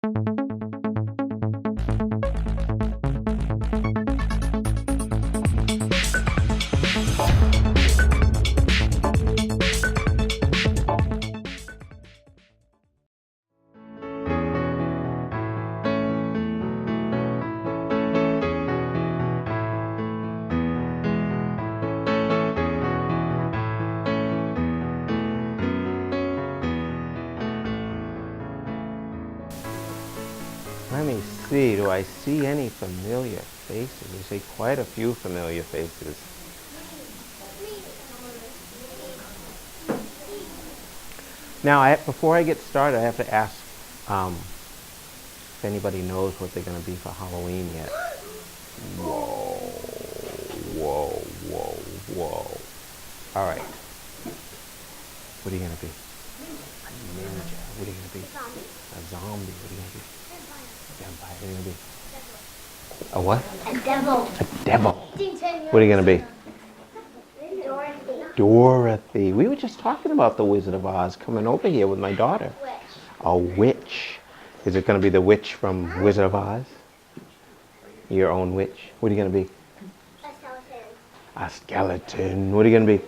Let me see, do I see any familiar faces? I see quite a few familiar faces. Now, before I get started, I have to ask if anybody knows what they're going to be for Halloween yet. Whoa, whoa, whoa, whoa. All right. What are you going to be? A ninja. What are you going to be? A zombie. What are you going to be? Vampire. What are you going to be? A what? A devil. A devil. What are you going to be? Dorothy. Dorothy. We were just talking about the Wizard of Oz coming over here with my daughter. Witch. A witch. Is it going to be the witch from Wizard of Oz? Your own witch. What are you going to be? A skeleton. A skeleton. What are you going to be?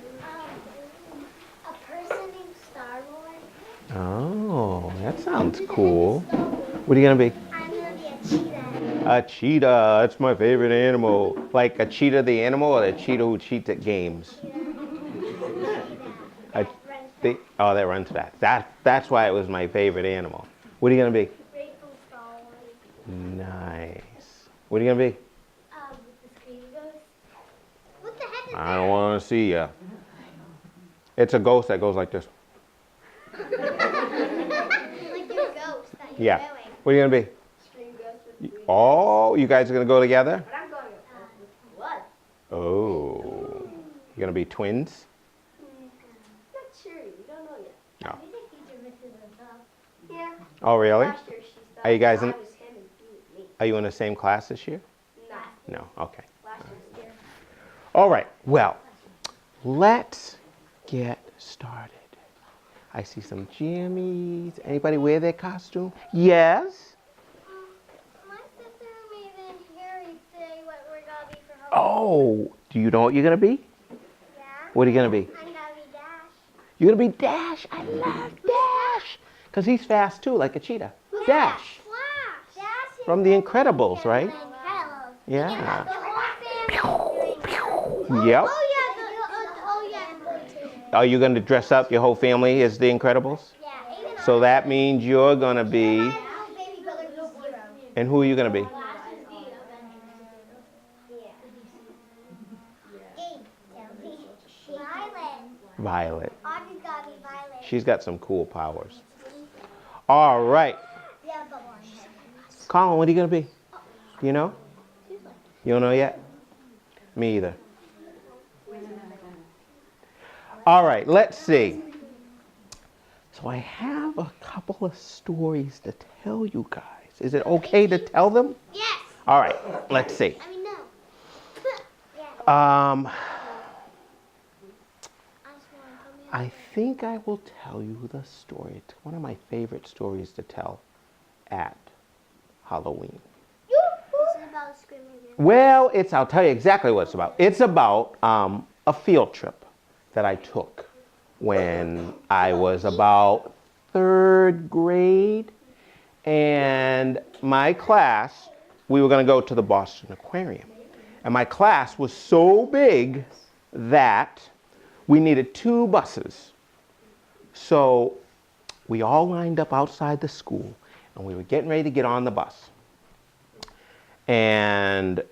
A person named Star-Lord. Oh, that sounds cool. What are you going to be? I'm going to be a cheetah. A cheetah. That's my favorite animal. Like a cheetah the animal or a cheetah who cheats at games? Oh, that runs fast. That's why it was my favorite animal. What are you going to be? Nice. What are you going to be? The scream ghost. What the heck is I don't want to see ya. It's a ghost that goes like this. Like your ghost that you're Yeah. going. What are you going to be? Scream ghost with Oh, you guys are going to go together? But I'm going with what? Oh. You're going to be twins? Not sure. You don't know yet. No. We think these are Mrs. and Tom. Yeah. Oh, really? Last year she thought Are you guys in- I was him and he was me. Are you in the same class this year? Nah. No. Okay. Last year's year. All right. Well, let's get started. I see some jammies. Anybody wear their costume? Yes? My sister made and Harry say what we're going to be for Halloween. Oh, do you know what you're going to be? Yeah. What are you going to be? I'm going to be Dash. You're going to be Dash. I love Dash. Because he's fast too, like a cheetah. Dash. Flash. Dash From The Incredibles, right? Incredibles. Yeah. The whole family. Yep. Oh yeah. Are you going to dress up your whole family as The Incredibles? Yeah. So that means you're going to be, Baby brother who's zero. and who are you going to be? Violet. Violet. Audrey's gotta be Violet. She's got some cool powers. All right. Yeah, but one. Colin, what are you going to be? Do you know? You don't know yet? Me either. All right, let's see. So I have a couple of stories to tell you guys. Is it okay to tell them? Yes. All right, let's see. I mean, no. I think I will tell you the story. It's one of my favorite stories to tell at Halloween. Is it about screaming? Well, I'll tell you exactly what it's about. It's about a field trip that I took when I was about 3rd grade. And my class, we were going to go to the Boston Aquarium. And my class was so big that we needed 2 buses. So we all lined up outside the school and we were getting ready to get on the bus. And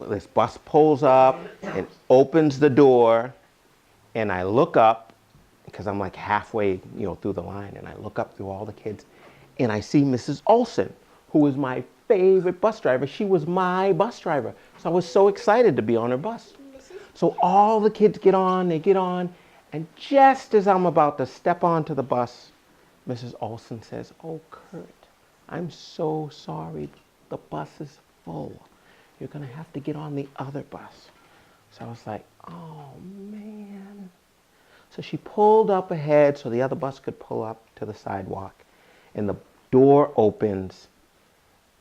this bus pulls up and opens the door, and I look up because I'm like halfway, through the line, and I look up through all the kids and I see Mrs. Olson, who was my favorite bus driver. She was my bus driver. So I was so excited to be on her bus. So all the kids get on, and just as I'm about to step onto the bus, Mrs. Olson says, "Oh, Kurt, I'm so sorry. The bus is full. You're going to have to get on the other bus." So I was like, oh, man. So she pulled up ahead so the other bus could pull up to the sidewalk, and the door opens,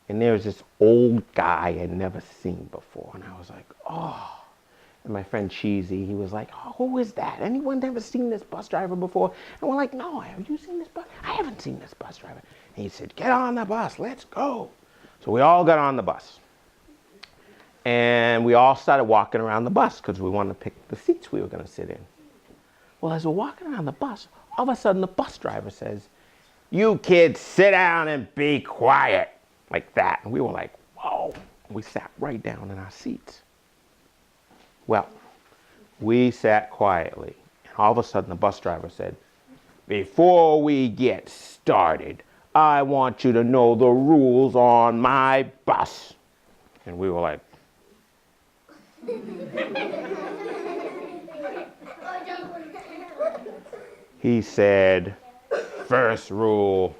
And there was this old guy I'd never seen before. And I was like, oh. And my friend Cheesy, he was like, oh, who is that? Anyone ever seen this bus driver before? And we're like, no, have you seen this bus? I haven't seen this bus driver. And he said, get on the bus, let's go. So we all got on the bus. And we all started walking around the bus because we wanted to pick the seats we were going to sit in. Well, as we're walking around the bus, all of a sudden the bus driver says, you kids sit down and be quiet, like that. And we were like, whoa. We sat right down in our seats. Well, we sat quietly, and all of a sudden the bus driver said, before we get started, I want you to know the rules on my bus. And we were like, he said, first rule,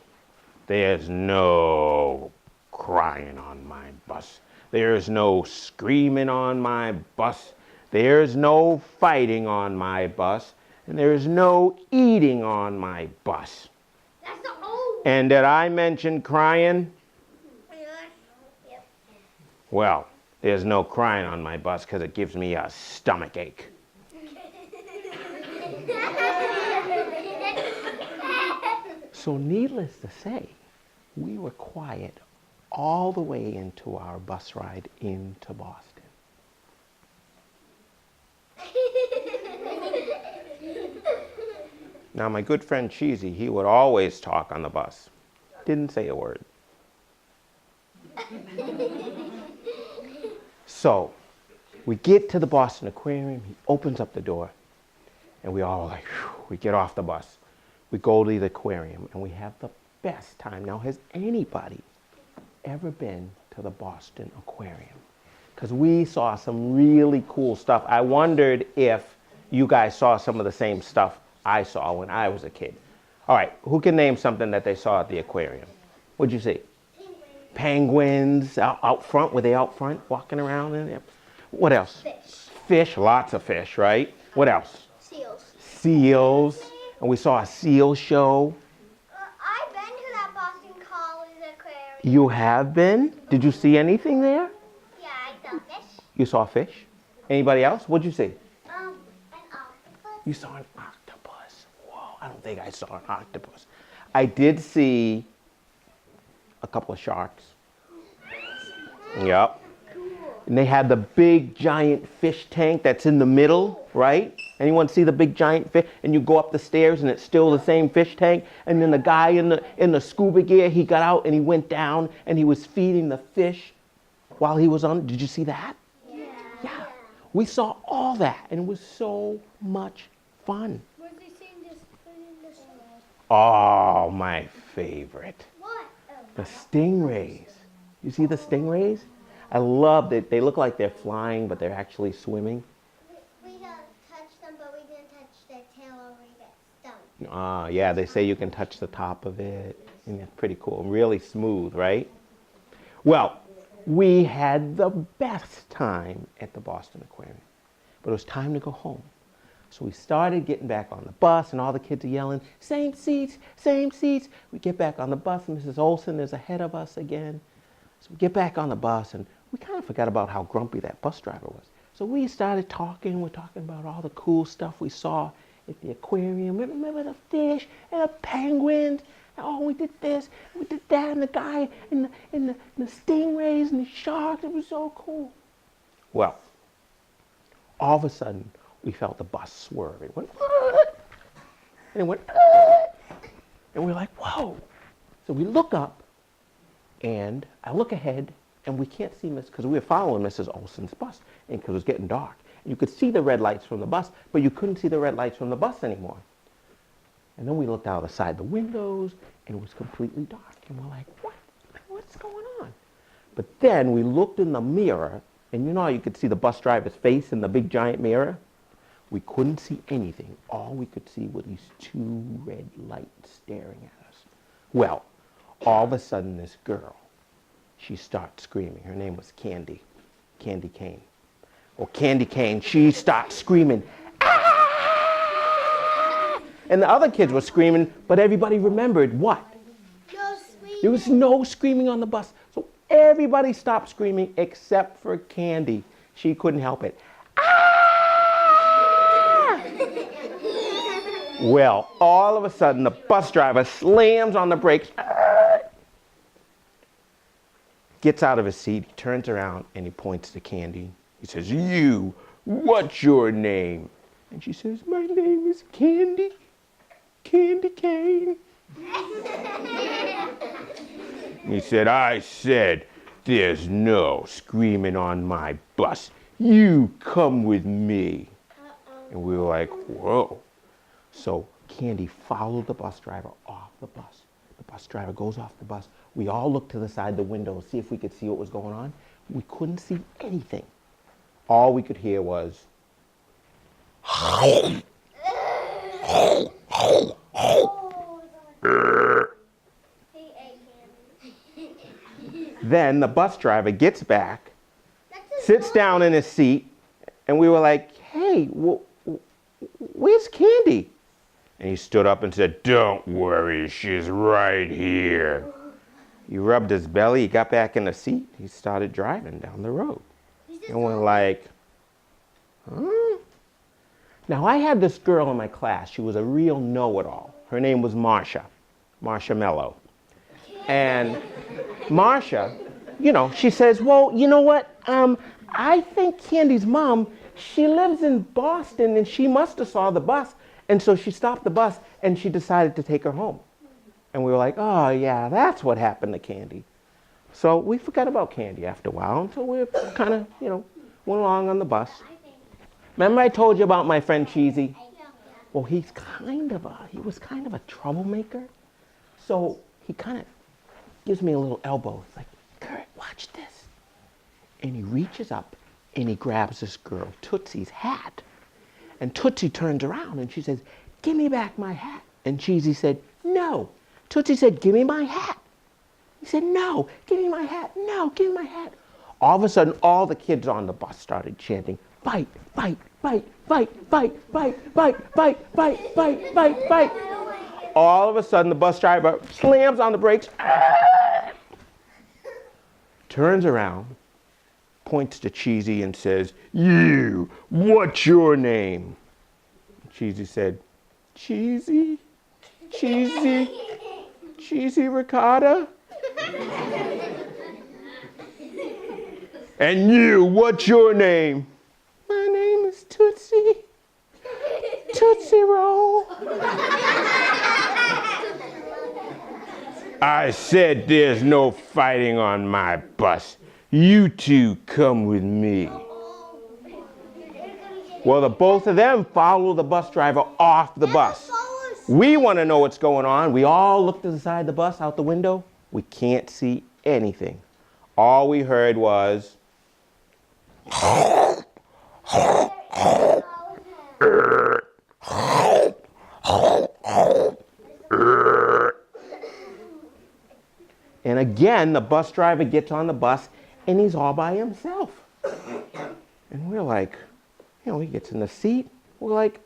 there's no crying on my bus. There's no screaming on my bus. There's no fighting on my bus. And there's no eating on my bus. That's the old one. And did I mention crying? Yep. Well, there's no crying on my bus because it gives me a stomach ache. So needless to say, we were quiet all the way into our bus ride into Boston. Now my good friend Cheesy, he would always talk on the bus. Didn't say a word. So we get to the Boston Aquarium, he opens up the door, and we all like, whew, we get off the bus. We go to the aquarium and we have the best time. Now, has anybody ever been to the Boston Aquarium? Because we saw some really cool stuff. I wondered if you guys saw some of the same stuff I saw when I was a kid. All right, who can name something that they saw at the aquarium? What'd you see? Penguins out front. Were they out front walking around in there? What else? Fish. Fish, lots of fish, right? What else? Seals. Seals. And we saw a seal show. I've been to that Boston College Aquarium. You have been? Did you see anything there? Yeah, I saw fish. You saw fish? Anybody else? What'd you see? An octopus. You saw an octopus. Whoa, I don't think I saw an octopus. I did see a couple of sharks. Yep. And they had the big giant fish tank that's in the middle, right? Anyone see the big giant fish? And you go up the stairs and it's still the same fish tank. And then the guy in the scuba gear, he got out and he went down and he was feeding the fish while he was on. Did you see that? Yeah. We saw all that and it was so much fun. Was he seeing this food in the snow? Oh, my favorite. What? The stingrays. You see the stingrays? I love that. They look like they're flying, but they're actually swimming. We touched them, but we didn't touch their tail or we get stung. Yeah, they say you can touch the top of it. And it's pretty cool. Really smooth, right? Well, we had the best time at the Boston Aquarium. But it was time to go home. So we started getting back on the bus, and all the kids are yelling, same seats, same seats. We get back on the bus, and Mrs. Olson is ahead of us again. So we get back on the bus, and we kind of forgot about how grumpy that bus driver was. So we started talking. We're talking about all the cool stuff we saw at the aquarium. Remember the fish and the penguins? Oh, we did this, we did that, and the guy and the stingrays and the sharks. It was so cool. Well, all of a sudden, we felt the bus swerve. It went, and it went, and we're like, whoa. So we look up, and I look ahead, and we can't see because we were following Mrs. Olson's bus, and because it was getting dark. And you could see the red lights from the bus, but you couldn't see the red lights from the bus anymore. And then we looked out the side the windows, and it was completely dark. And we're like, what? What's going on? But then we looked in the mirror, and you know how you could see the bus driver's face in the big giant mirror? We couldn't see anything. All we could see were these two red lights staring at us. Well, all of a sudden, this girl, she starts screaming. Her name was Candy Cane. Well, Candy Cane, she starts screaming, ah! And the other kids were screaming, but everybody remembered what? No screaming. There was no screaming on the bus. So Everybody stopped screaming except for Candy. She couldn't help it. Ah! Well, all of a sudden, the bus driver slams on the brakes, gets out of his seat, he turns around, and he points to Candy. He says, "You, what's your name?" And she says, "My name is Candy, Candy Cane." He said, "I said, there's no screaming on my bus. You come with me." And we were like, whoa. So Candy followed the bus driver off the bus. The bus driver goes off the bus. We all looked to the side of the window to see if we could see what was going on. We couldn't see anything. All we could hear was, then the bus driver gets back, sits down in his seat, and we were like, "Hey, where's Candy?" And he stood up and said, "Don't worry, she's right here." He rubbed his belly, he got back in the seat, he started driving down the road. And we're like, huh? Now I had this girl in my class, she was a real know-it-all. Her name was Marsha Mello. And Marsha, she says, "Well, you know what? I think Candy's mom, she lives in Boston and she must have saw the bus. And so she stopped the bus and she decided to take her home." And we were like, "Oh yeah, that's what happened to Candy." So we forgot about Candy after a while until we kind of, went along on the bus. Remember I told you about my friend Cheesy? Well, he was kind of a troublemaker. So he kind of gives me a little elbow. It's like, "Kurt, watch this." And he reaches up and he grabs this girl, Tootsie's hat. And Tootsie turns around and she says, "Give me back my hat." And Cheesy said, "No." Tootsie said, "Give me my hat." He said, "No, give me my hat. No, give me my hat." All of a sudden, all the kids on the bus started chanting, "Fight, fight, fight, fight, fight, fight, fight, fight, fight, fight, fight, fight." All of a sudden, the bus driver slams on the brakes, turns around, points to Cheesy and says, "You, what's your name?" Cheesy said, "Cheesy, Cheesy, Cheesy Ricotta." "And you, what's your name?" "My name is Tootsie, Tootsie Roll." "I said there's no fighting on my bus. You two come with me." Well, the both of them follow the bus driver off the bus. We want to know what's going on. We all look to the side of the bus, out the window. We can't see anything. All we heard was, and again, the bus driver gets on the bus and he's all by himself. And we're like, he gets in the seat. We're like,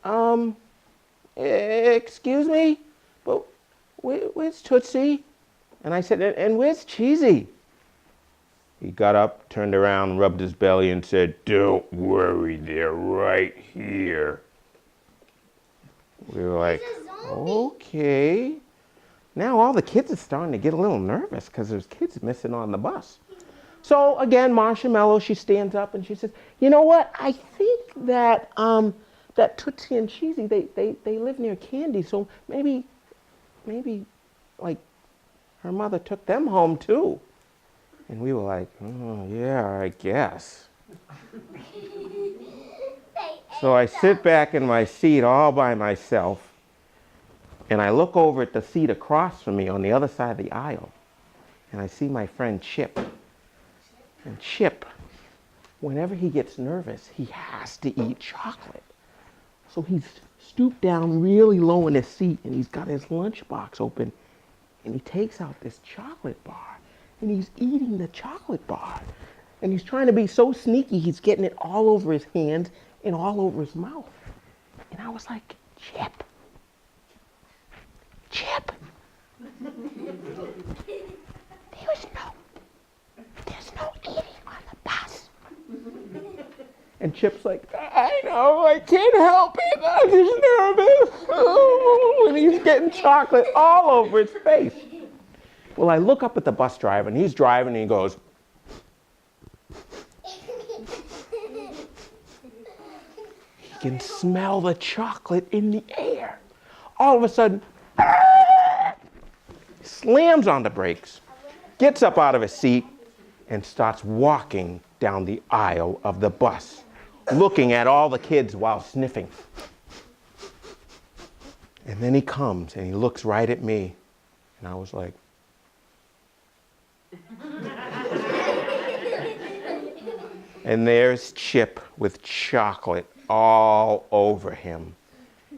"Excuse me, but where's Tootsie?" And I said, "And where's Cheesy?" He got up, turned around, rubbed his belly and said, "Don't worry, they're right here." We were like, okay. Now all the kids are starting to get a little nervous because there's kids missing on the bus. So again, Marsha Mello, she stands up and she says, "You know what? I think that that Tootsie and Cheesy, they live near Candy, so maybe like her mother took them home too." And we were like, "Oh yeah, I guess." So I sit back in my seat all by myself and I look over at the seat across from me on the other side of the aisle and I see my friend Chip. And Chip, whenever he gets nervous, he has to eat chocolate. So he's stooped down really low in his seat and he's got his lunchbox open and he takes out this chocolate bar and he's eating the chocolate bar. And he's trying to be so sneaky, he's getting it all over his hands and all over his mouth. And I was like, Chip. Chip's like, I know, I can't help it. I'm just nervous. Oh, and he's getting chocolate all over his face. Well, I look up at the bus driver, and he's driving, and he goes, he can smell the chocolate in the air. All of a sudden, slams on the brakes, gets up out of his seat, and starts walking down the aisle of the bus, looking at all the kids while sniffing. And then he comes and he looks right at me, and I was like, and there's Chip with chocolate all over him.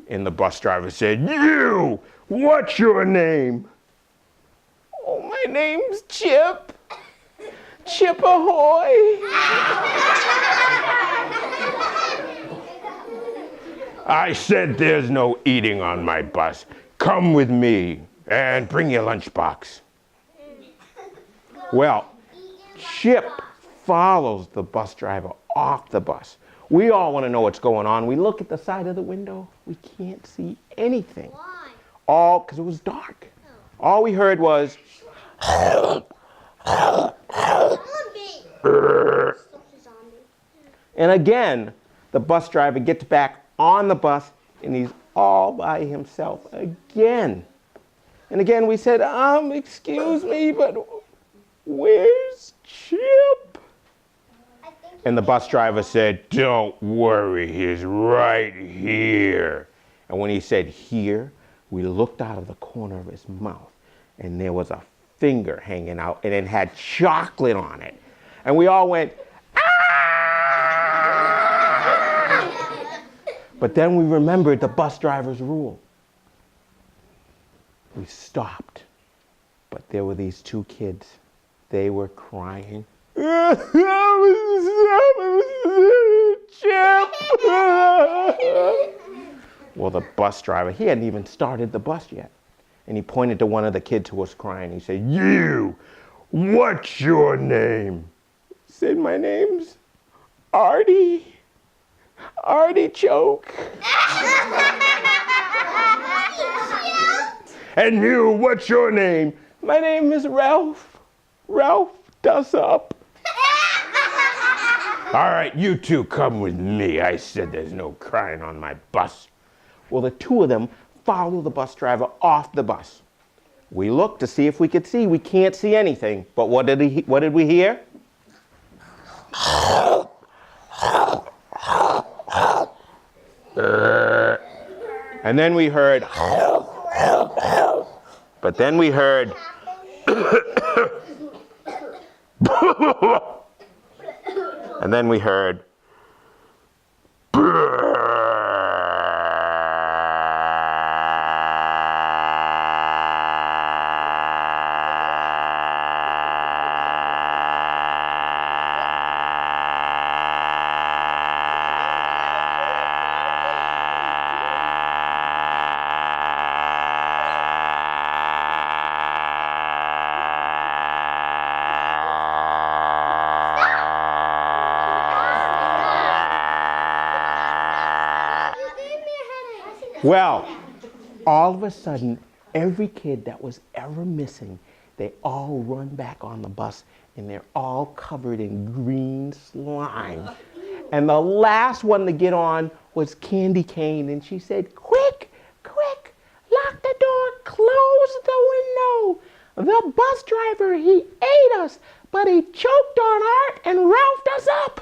And the bus driver said, "You, what's your name?" "Oh, my name's Chip. Chip ahoy." "I said there's no eating on my bus. Come with me and bring your lunchbox." Well, Chip follows the bus driver off the bus. We all want to know what's going on. We look at the side of the window. We can't see anything. Why? All because it was dark. All we heard was, and again, the bus driver gets back on the bus and he's all by himself again. And again we said, excuse me, but where's Chip? And the bus driver said, "Don't worry, he's right here." And when he said here, we looked out of the corner of his mouth and there was a finger hanging out and it had chocolate on it. And we all went, "Ah!" But then we remembered the bus driver's rule. We stopped, but there were these two kids. They were crying. "Chip!" Well, the bus driver, he hadn't even started the bus yet. And he pointed to one of the kids who was crying. He said, "You, what's your name?" He said, "My name's Artie. Artichoke." "And you, what's your name?" "My name is Ralph. Ralph does up." "All right, you two come with me. I said there's no crying on my bus." Well, the two of them followed the bus driver off the bus. We looked to see if we could see. We can't see anything. But what did we hear? And then we heard, but then we heard, and then we heard, well, all of a sudden, every kid that was ever missing, they all run back on the bus and they're all covered in green slime. And the last one to get on was Candy Cane, and she said, "Quick, quick, lock the door, close the window. The bus driver, he ate us, but he choked on Art and ralphed us up."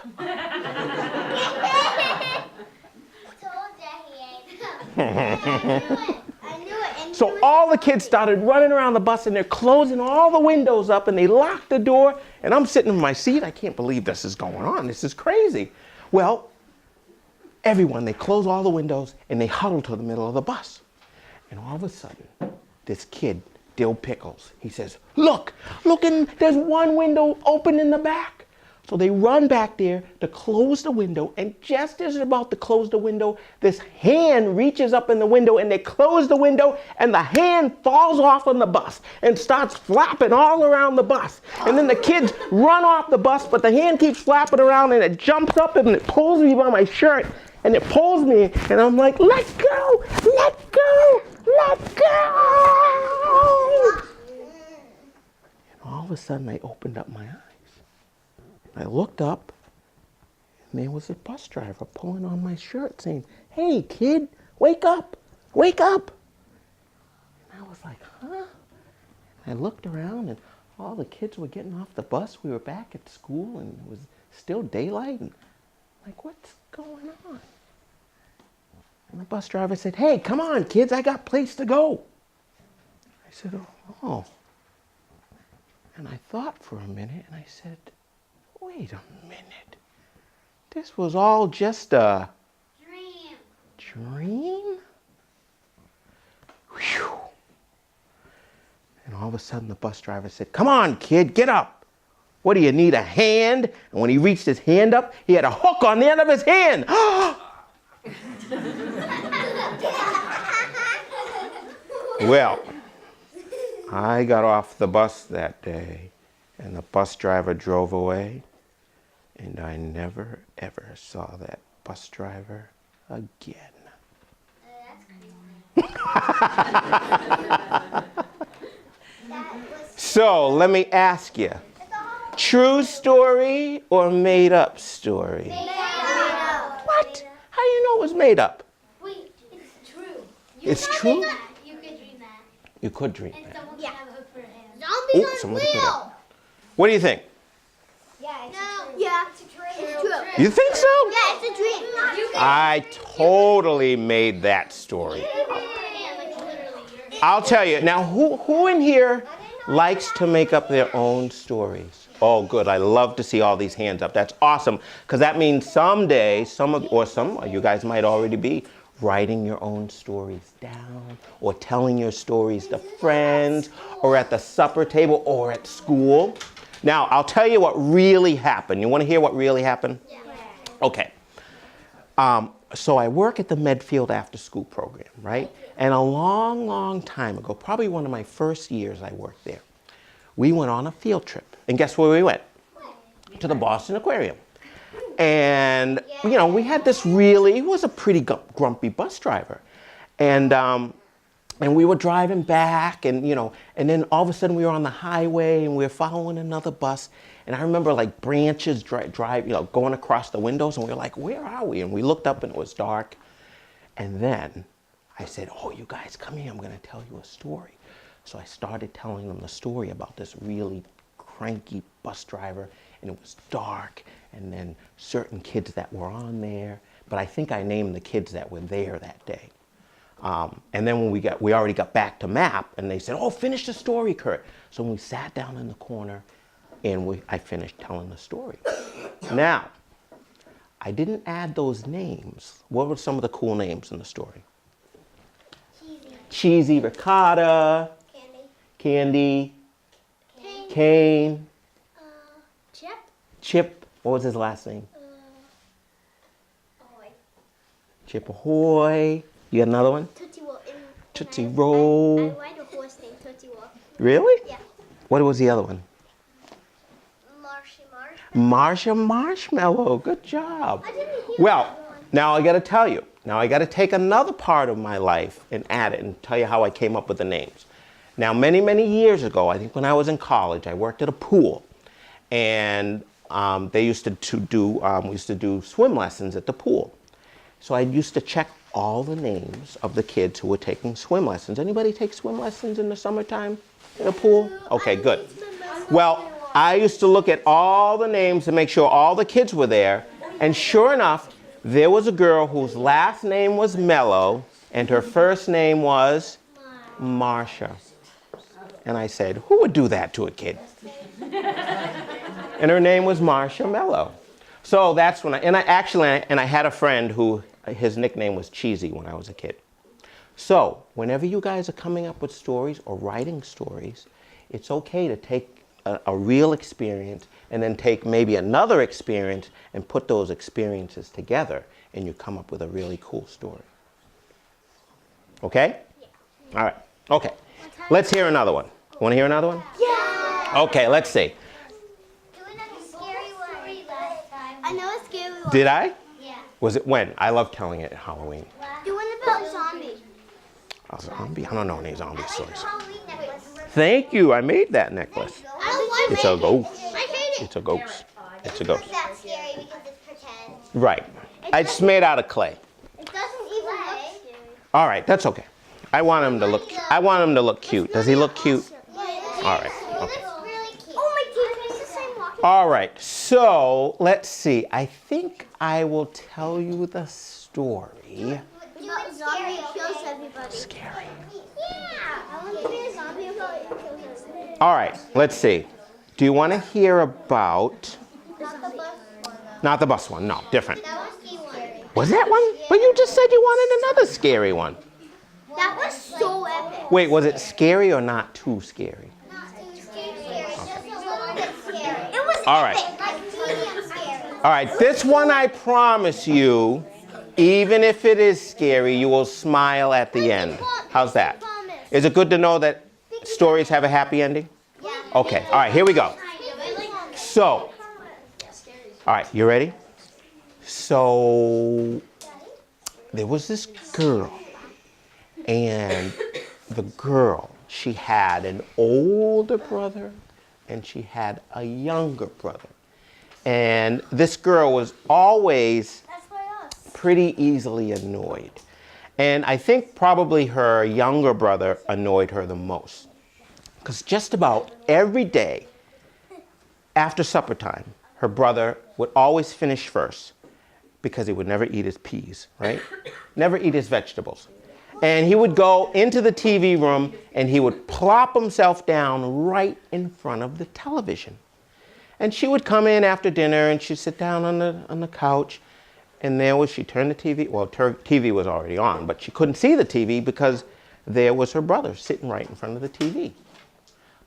I knew it. So all the kids started running around the bus and they're closing all the windows up and they locked the door. And I'm sitting in my seat. I can't believe this is going on. This is crazy. Well, everyone, they close all the windows and they huddle to the middle of the bus. And all of a sudden, this kid, Dill Pickles, he says, look, there's one window open in the back. So they run back there to close the window, and just as they're about to close the window, this hand reaches up in the window, and they close the window, and the hand falls off on the bus and starts flapping all around the bus. And then the kids run off the bus, but the hand keeps flapping around, and it jumps up and it pulls me by my shirt, and it pulls me, and I'm like, let go, let go, let go. And all of a sudden, I opened up my eyes. I looked up, and there was a bus driver pulling on my shirt saying, hey, kid, wake up, wake up. And I was like, huh? And I looked around, and all the kids were getting off the bus. We were back at school, and it was still daylight. And I'm like, what's going on? And the bus driver said, hey, come on, kids, I got a place to go. I said, oh. And I thought for a minute, and I said, wait a minute. This was all just a dream? Whew. And all of a sudden the bus driver said, come on, kid, get up. What do you need, a hand? And when he reached his hand up, he had a hook on the end of his hand. Well, I got off the bus that day, and the bus driver drove away, and I never, ever saw that bus driver again. So, let me ask you, true story or made up story? Made up. What? How do you know it was made up? Wait, it's true. It's true? You could dream that. You could dream And that. someone could have a hook for a hand. Ooh, Zombies on somebody put wheel. What do you think? Yeah, it's true. Yeah, it's true. You think so? Yeah, it's a dream. I totally made that story. I'll tell you. Now, who in here likes to make up their own stories? Oh, good. I love to see all these hands up. That's awesome, because that means someday, some of you guys might already be writing your own stories down, or telling your stories to friends, or at the supper table, or at school. Now, I'll tell you what really happened. You want to hear what really happened? Yeah. Okay. So I work at the Medfield after school program, right? And a long, long time ago, probably one of my first years I worked there, we went on a field trip. And guess where we went? To the Boston Aquarium. And, you know, we had this he was a pretty grumpy bus driver. And we were driving back, and, you know, and then all of a sudden we were on the highway, and we were following another bus. And I remember, like, branches going across the windows, and we were like, where are we? And we looked up, and it was dark. And then I said, oh, you guys, come here. I'm going to tell you a story. So I started telling them the story about this really cranky bus driver, and it was dark, and then certain kids that were on there. But I think I named the kids that were there that day. And then when we already got back to MAP, and they said, oh, finish the story, Kurt. So we sat down in the corner, and I finished telling the story. Now, I didn't add those names. What were some of the cool names in the story? Cheesy ricotta. Candy. Kane. Chip. What was his last name? Chip Ahoy. You got another one? Tootsie Roll. I like a horse named Tootsie Roll. Really? Yeah. What was the other one? Marsha Marshmallow. Good job. I didn't hear Well, that one. now I got to tell you. Now I got to take another part of my life and add it and tell you how I came up with the names. Now, many, many years ago, I think when I was in college, I worked at a pool, and we used to do swim lessons at the pool. So I used to check all the names of the kids who were taking swim lessons. Anybody take swim lessons in the summertime in a pool? Okay, good. Well, I used to look at all the names to make sure all the kids were there, and sure enough, there was a girl whose last name was Mello, and her first name was Marsha. And I said, who would do that to a kid? And her name was Marsha Mello. So that's when I had a friend who, his nickname was Cheesy when I was a kid. So whenever you guys are coming up with stories or writing stories, it's okay to take a real experience and then take maybe another experience and put those experiences together and you come up with a really cool story. Okay? All right. Okay. Let's hear another one. Want to hear another one? Yeah. Okay, let's see. Do another scary one last time. I know a scary one. Did I? Yeah. Was it when? I love telling it at Halloween. Do one about zombies. A zombie? I don't know any zombie stories. Halloween necklace. Thank you. I made that necklace. I don't like It's a it. ghost. I hate it. It's a ghost. It's a ghost. That's scary because it's pretend. Right. It's made out of clay. It doesn't even look scary. All right, that's okay. I want him to look cute. Does he look cute? All right. Okay. Really cute. Oh my God, it's the same walking. All right. So, let's see. I think I will tell you the story. About zombie kills everybody. Scary. Yeah. I want to be a zombie about it kills everybody. All right, let's see. Do you want to hear about Not the bus one. not the bus one? No, different. That was the one. Was that one? But you just said you wanted another scary one. That was so epic. Wait, was it scary or not too scary? Not too scary. Just a little bit scary. It was All right. epic. Like medium scary. All right, this one I promise you, even if it is scary, you will smile at the end. How's that? Is it good to know that stories have a happy ending? Yeah. Okay, all right, here we go. So, all right, you ready? So, there was this girl, and the girl, she had an older brother, and she had a younger brother. And this girl was always pretty easily annoyed. And I think probably her younger brother annoyed her the most. Because just about every day after supper time, her brother would always finish first because he would never eat his peas, right? Never eat his vegetables. And he would go into the TV room and he would plop himself down right in front of the television. And she would come in after dinner and she'd sit down on the couch. And there was, she turned the TV, well, TV was already on, but she couldn't see the TV because there was her brother sitting right in front of the TV.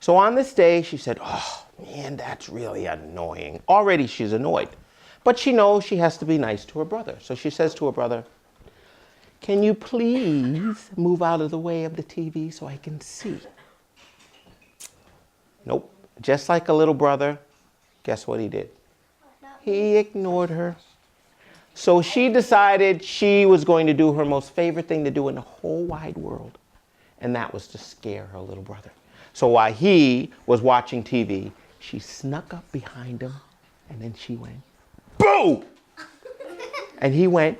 So on this day, she said, oh man, that's really annoying. Already she's annoyed. But she knows she has to be nice to her brother. So she says to her brother, can you please move out of the way of the TV so I can see? Nope. Just like a little brother, guess what he did? He ignored her. So she decided she was going to do her most favorite thing to do in the whole wide world, and that was to scare her little brother. So while he was watching TV, she snuck up behind him, and then she went, boo! And he went,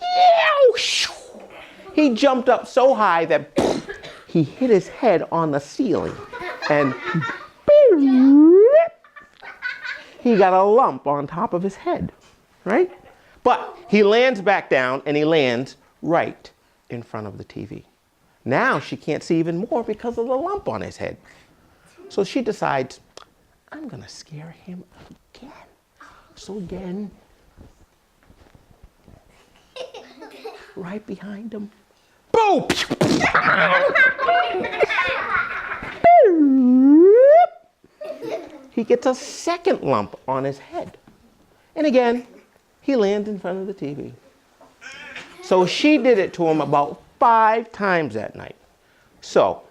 ew! He jumped up so high that he hit his head on the ceiling, and he got a lump on top of his head, right? But he lands back down and he lands right in front of the TV. Now she can't see even more because of the lump on his head. So she decides, I'm gonna scare him again. So again, right behind him, boom! He gets a second lump on his head. And again, he lands in front of the TV. So she did it to him about 5 times that night. So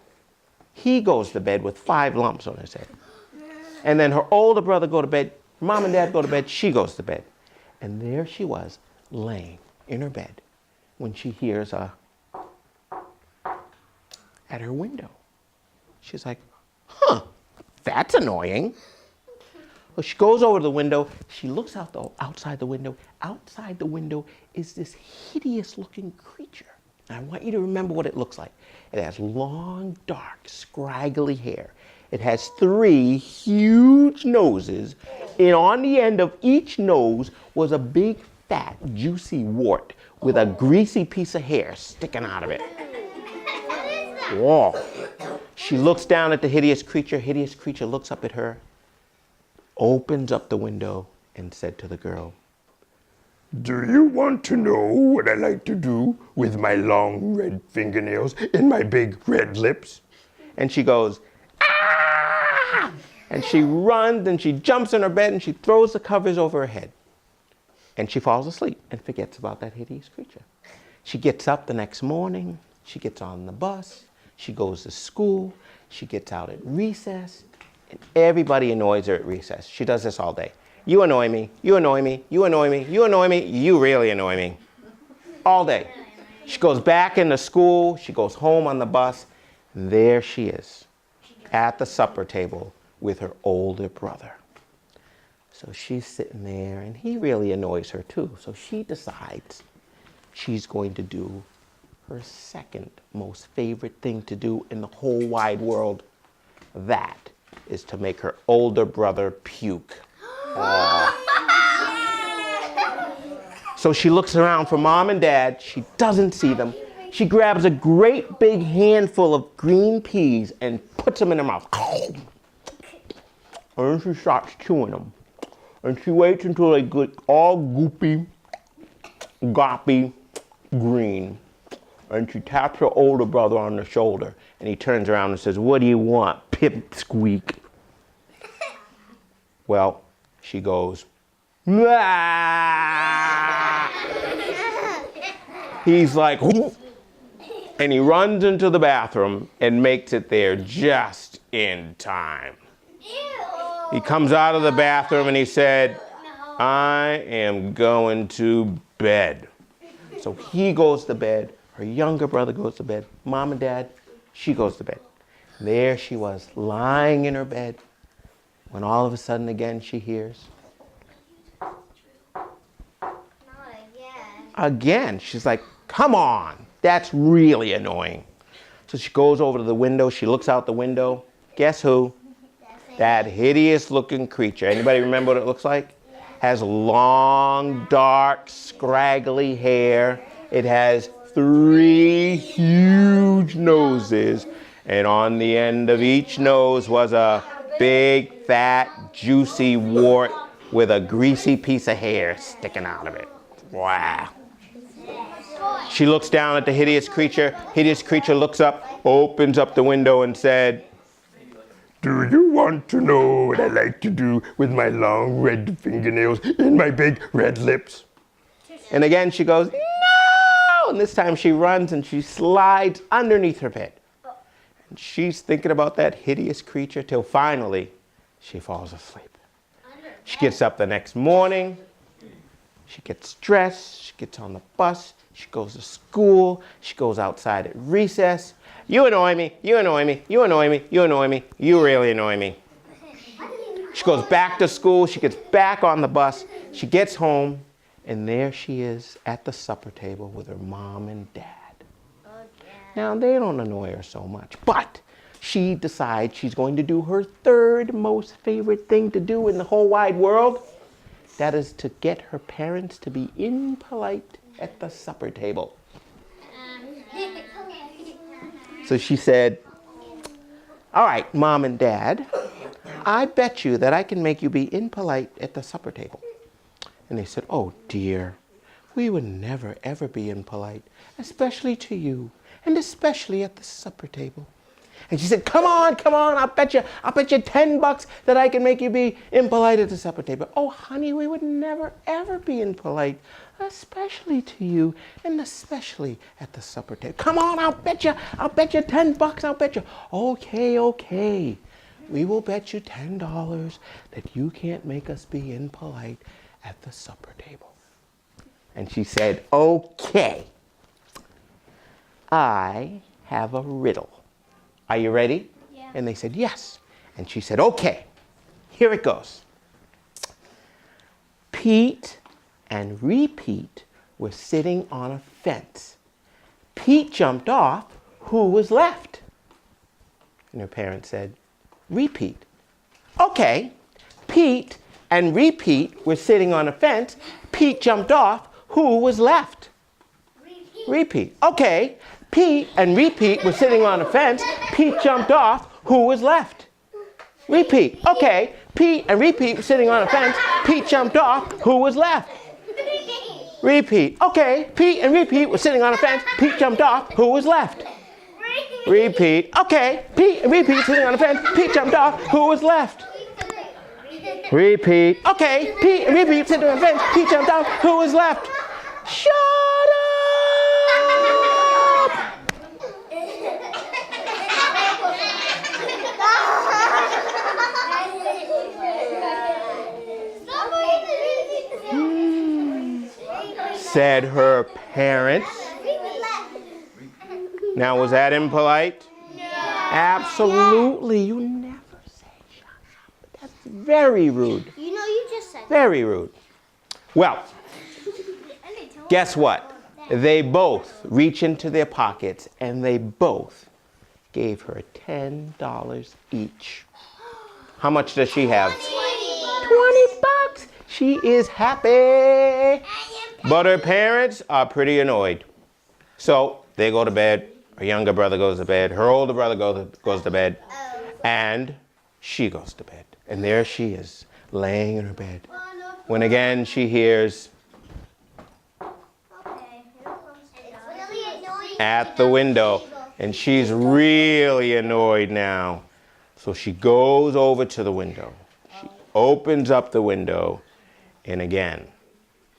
he goes to bed with 5 lumps on his head. And then her older brother go to bed, mom and dad go to bed, she goes to bed. And there she was, laying in her bed when she hears a at her window. She's like, huh, that's annoying. Well, she goes over to the window. She looks outside the window. Outside the window is this hideous-looking creature. And I want you to remember what it looks like. It has long, dark, scraggly hair. It has 3 huge noses. And on the end of each nose was a big, fat, juicy wart with a greasy piece of hair sticking out of it. Whoa. She looks down at the hideous creature. Hideous creature looks up at her, opens up the window and said to the girl, do you want to know what I like to do with my long red fingernails and my big red lips? And she goes, ah! And she runs and she jumps in her bed and she throws the covers over her head. And she falls asleep and forgets about that hideous creature. She gets up the next morning. She gets on the bus. She goes to school. She gets out at recess. And everybody annoys her at recess. She does this all day. You annoy me. You annoy me. You annoy me. You annoy me. You really annoy me. All day. She goes back into school. She goes home on the bus. There she is at the supper table with her older brother. So she's sitting there, and he really annoys her too. So she decides she's going to do her second most favorite thing to do in the whole wide world. That is to make her older brother puke. So she looks around for mom and dad. She doesn't see them. She grabs a great big handful of green peas and puts them in her mouth. And then she starts chewing them. And she waits until they get all goopy, goppy, green. And she taps her older brother on the shoulder. And he turns around and says, "What do you want, pipsqueak?" Well, she goes, "Ah!" He's like, "Whoop," and he runs into the bathroom and makes it there just in time. He comes out of the bathroom and he said, "I am going to bed." So he goes to bed. Her younger brother goes to bed. Mom and dad, she goes to bed. There she was, lying in her bed, when all of a sudden again she hears. Not again. Again. She's like, "Come on, that's really annoying." So she goes over to the window. She looks out the window. Guess who? That hideous looking creature. Anybody remember what it looks like? Has long, dark, scraggly hair. It has 3 huge noses. And on the end of each nose was a big, fat, juicy wart with a greasy piece of hair sticking out of it. Wow. She looks down at the hideous creature. Hideous creature looks up, opens up the window and said, "Do you want to know what I like to do with my long red fingernails and my big red lips?" And again she goes, "No!" And this time she runs and she slides underneath her bed. And she's thinking about that hideous creature till finally she falls asleep. She gets up the next morning. She gets dressed. She gets on the bus. She goes to school. She goes outside at recess. "You annoy me. You annoy me. You annoy me. You annoy me. You really annoy me." She goes back to school. She gets back on the bus. She gets home. And there she is at the supper table with her mom and dad. Now, they don't annoy her so much, but she decides she's going to do her third most favorite thing to do in the whole wide world. That is to get her parents to be impolite at the supper table. So she said, "All right, Mom and Dad, I bet you that I can make you be impolite at the supper table." And they said, "Oh dear, we would never ever be impolite, especially to you, and especially at the supper table." And she said, come on, I'll bet you $10 that I can make you be impolite at the supper table." "Oh honey, we would never ever be impolite, especially to you, and especially at the supper table." "Come on, I'll bet you $10, I'll bet you." Okay. We will bet you $10 that you can't make us be impolite at the supper table." And she said, "Okay, I have a riddle. Are you ready?" Yeah. And they said, "Yes." And she said, "Okay, here it goes. Pete and Repeat were sitting on a fence. Pete jumped off. Who was left?" And her parents said, "Repeat." "Okay, Pete and Repeat were sitting on a fence. Pete jumped off. Who was left?" Repeat. "Okay, Pete and Repeat were sitting on a fence. Pete jumped off. Who was left?" Repeat. "Okay, Pete and Repeat were sitting on a fence. Pete jumped off. Who was left?" Repeat. "Okay, Pete and Repeat were sitting on a fence. Pete jumped off. Who was left?" Repeat. "Okay, Pete and Repeat sitting on a fence. Pete jumped off. Who was left?" Repeat. Okay, Pete, repeat. Sit down, fence. Pete jumped out. Who was left? Shut up! Said her parents. Now, was that impolite? No. Absolutely. You never say shut up. That's very rude. You know, you just said Very rude. Well, guess what? They both reach into their pockets and they both gave her $10 each. How much does she have? 20 bucks. She is happy. But her parents are pretty annoyed. So they go to bed. Her younger brother goes to bed. Her older brother goes to bed. And she goes to bed. And there she is, laying in her bed. When again she hears at the window. And she's really annoyed now. So she goes over to the window. She opens up the window. And again,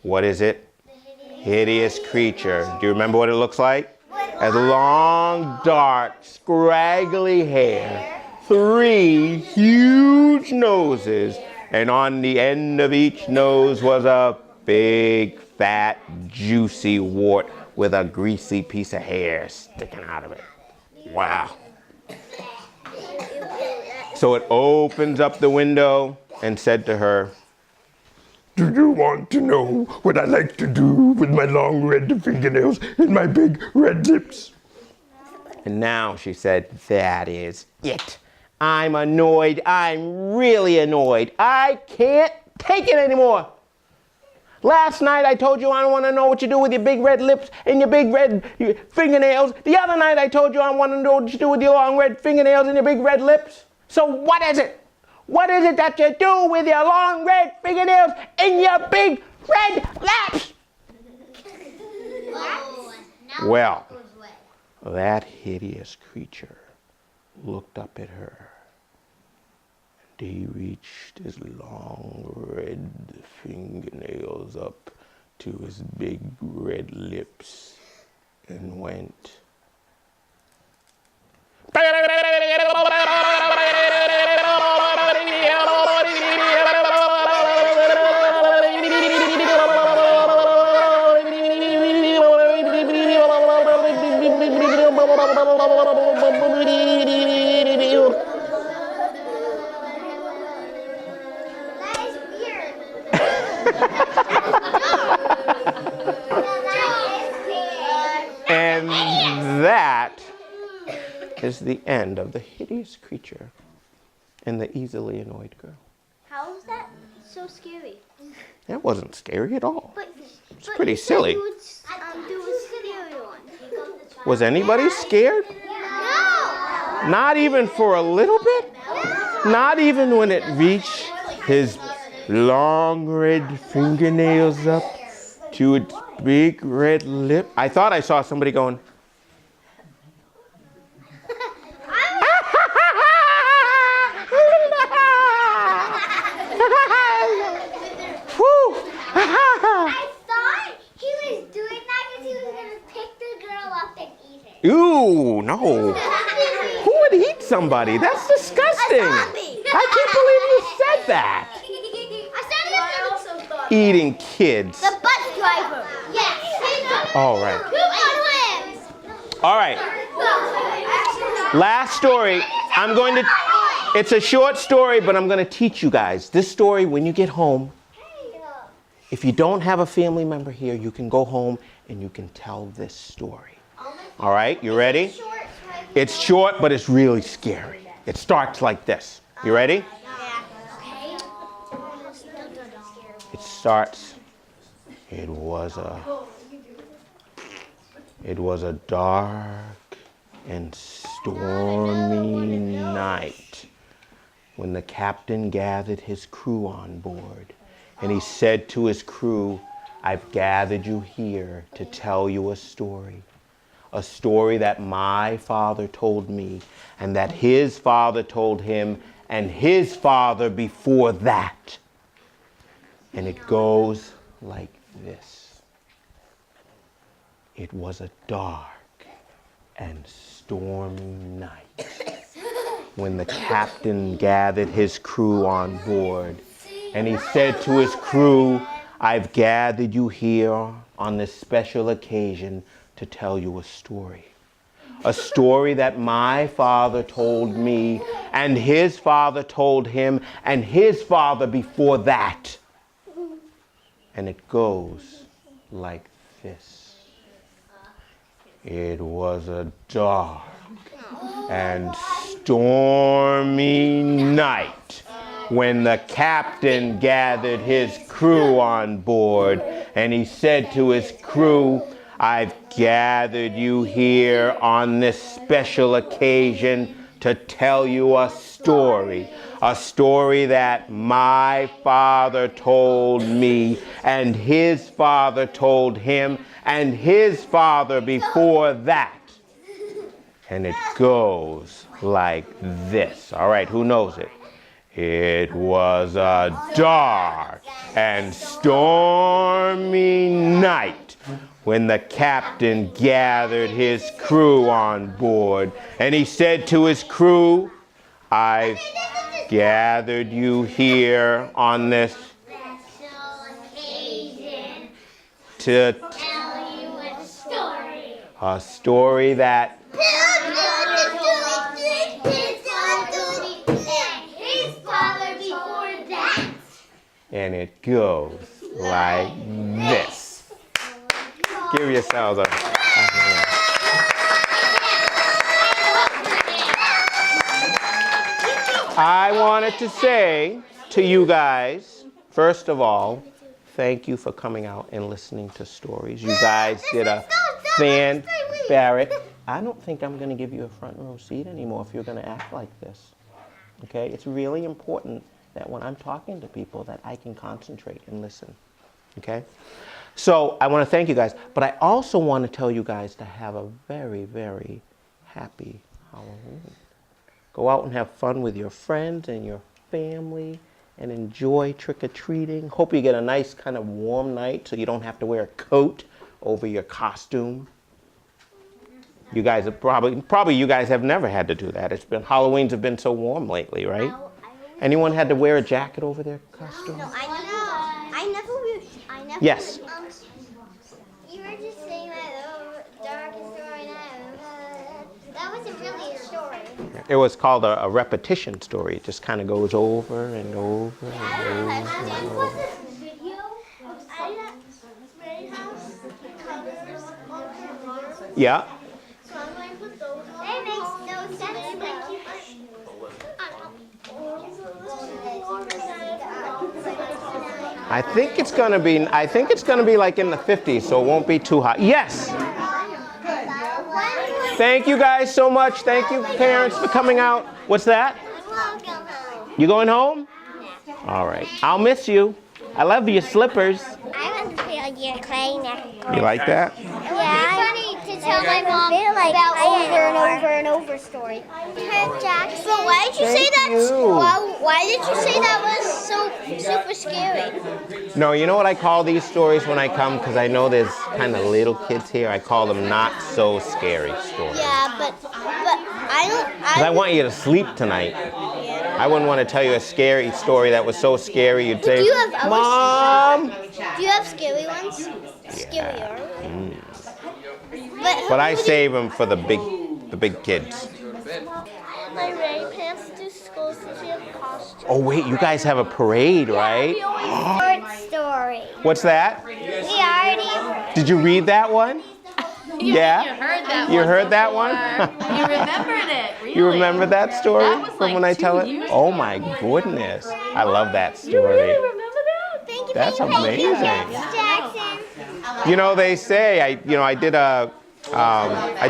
what is it? Hideous creature. Do you remember what it looks like? Has long, dark, scraggly hair, 3 huge noses, and on the end of each nose was a big, fat, juicy wart with a greasy piece of hair sticking out of it. Wow. So it opens up the window and said to her, "Do you want to know what I like to do with my long red fingernails and my big red lips?" And now she said, "That is it. I'm annoyed. I'm really annoyed. I can't take it anymore. Last night I told you I don't want to know what you do with your big red lips and your big red fingernails. The other night I told you I want to know what you do with your long red fingernails and your big red lips. So what is it? What is it that you do with your long red fingernails and your big red lips?" Well, that hideous creature looked up at her, and he reached his long red fingernails up to his big red lips and went, and that is the end of the hideous creature and the easily annoyed girl. How is that so scary? That wasn't scary at all. But Pretty silly. do a scary one. Was anybody scared? No! Not even for a little bit? Not even when it reached his long red fingernails up to its big red lip? I thought I saw somebody going, I thought he was doing that because he was going to pick the girl up and eat her. "Ooh, no. Who would eat somebody? That's disgusting. I can't believe you said that. I also thought Eating kids. the bus driver. Yes. All right. Who All right. Last story. It's a short story, but I'm going to teach you guys. This story, when you get home, if you don't have a family member here, you can go home and you can tell this story. All right, you ready? It's short, but it's really scary. It starts like this. You ready? It starts, it was a dark and stormy night when the captain gathered his crew on board. And he said to his crew, "I've gathered you here to tell you a story that my father told me, and that his father told him, and his father before that. And it goes like this. It was a dark and stormy night when the captain gathered his crew on board. And he said to his crew, I've gathered you here on this special occasion to tell you a story. A story that my father told me, and his father told him, and his father before that. And it goes like this. It was a dark and stormy night when the captain gathered his crew on board, and he said to his crew, I've gathered you here on this special occasion to tell you a story that my father told me, and his father told him, and his father before that. And it goes like this. All right, who knows it? It was a dark and stormy night when the captain gathered his crew on board, and he said to his crew, I've gathered you here on this occasion to tell you a story. a story that His father before that. and it goes like this. Give yourselves a I wanted to say to you guys, first of all, thank you for coming out and listening to stories. You guys did a Barrett, I don't think I'm going to give you a front row seat anymore if you're going to act like this. Okay? It's really important that when I'm talking to people that I can concentrate and listen. Okay? So I want to thank you guys, but I also want to tell you guys to have a very, very happy Halloween. Go out and have fun with your friends and your family and enjoy trick-or-treating. Hope you get a nice kind of warm night so you don't have to wear a coat over your costume. You guys have probably you guys have never had to do that. Halloweens have been so warm lately, right? Anyone had to wear a jacket over their costume? No, I never. Yes. You were just saying that darkest story night. That wasn't really a story. It was called a repetition story. It just kind of goes over and over and over. Yeah. So I'm going to put those on. It makes no sense. I think it's gonna be like in the 50s, so it won't be too hot. Yes. Thank you guys so much. Thank you, parents, for coming out. What's that? You going home? All right. I'll miss you. I love your slippers. I want to feel your clay necklace. You like that? Yeah, it's funny to tell my mom about over and over and over story. Jackson. But why did you say that? Why did you say that was so super scary? No, you know what I call these stories when I come? Because I know there's kind of little kids here. I call them not so scary stories. Yeah, but I don't. Because I want you to sleep tonight. I wouldn't want to tell you a scary story that was so scary you'd say, Do you have Mom! Do you have scary ones? Scarier. But I save them for the big kids. My rain pants to school since we have costumes. Oh wait, you guys have a parade, right? Short story. What's that? We already. Did you read that one? Yeah? You heard that one. You heard that one? You remembered it, really. You remember that story That was from like when I 2 tell it? years Oh ago. my goodness. I love that You story. really remember that? Thank you. That's thank you, amazing. Jackson. You know, they say, I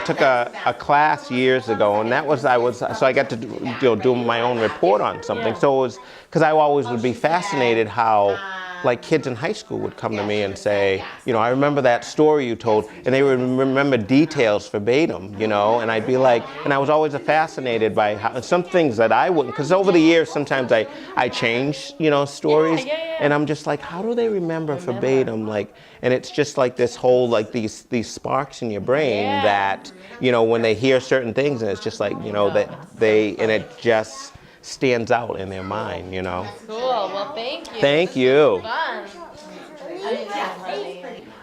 took a class years ago, and so I got to do my own report on something. So it was, because I always would be fascinated how like kids in high school would come to me and say, you know, I remember that story you told, and they would remember details verbatim, you know, and I'd be like, and I was always fascinated by how, some things that I wouldn't, because over the years sometimes I change, you know, stories, and I'm just like, how do they remember verbatim, like, and it's just like this whole, like these sparks in your brain that, you know, when they hear certain things, and it's just like, you know, that they, and it just stands out in their mind, you know. Cool. Well, thank you. Thank you. Fun.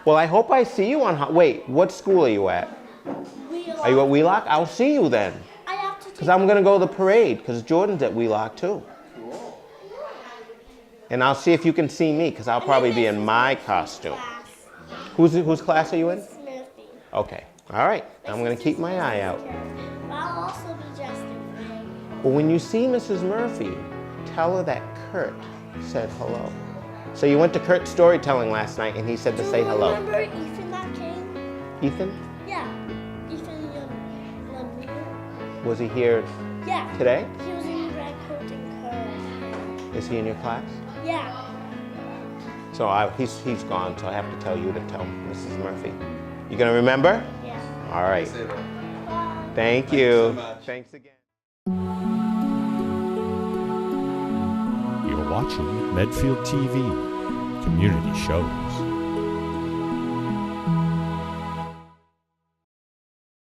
Well, I hope I see you on, wait, what school are you at? Are you at Wheelock? I'll see you then. Because I'm going to go to the parade, because Jordan's at Wheelock too. And I'll see if you can see me, because I'll probably be in my costume. Whose class are you in? Murphy. Okay. All right. I'm going to keep my eye out. I'll also be dressed in gray. Well, when you see Mrs. Murphy, tell her that Kurt said hello. So you went to Kurt's storytelling last night, and he said to say hello. Remember Ethan that came? Ethan? Yeah. Ethan Lemieux. Was he here Yeah. today? He was in the red coat and coat. Is he in your class? Yeah. So he's gone, so I have to tell you to tell Mrs. Murphy. You gonna remember? Yeah. All right. Bye. Thank you. Thanks again. You're watching Medfield TV, community shows.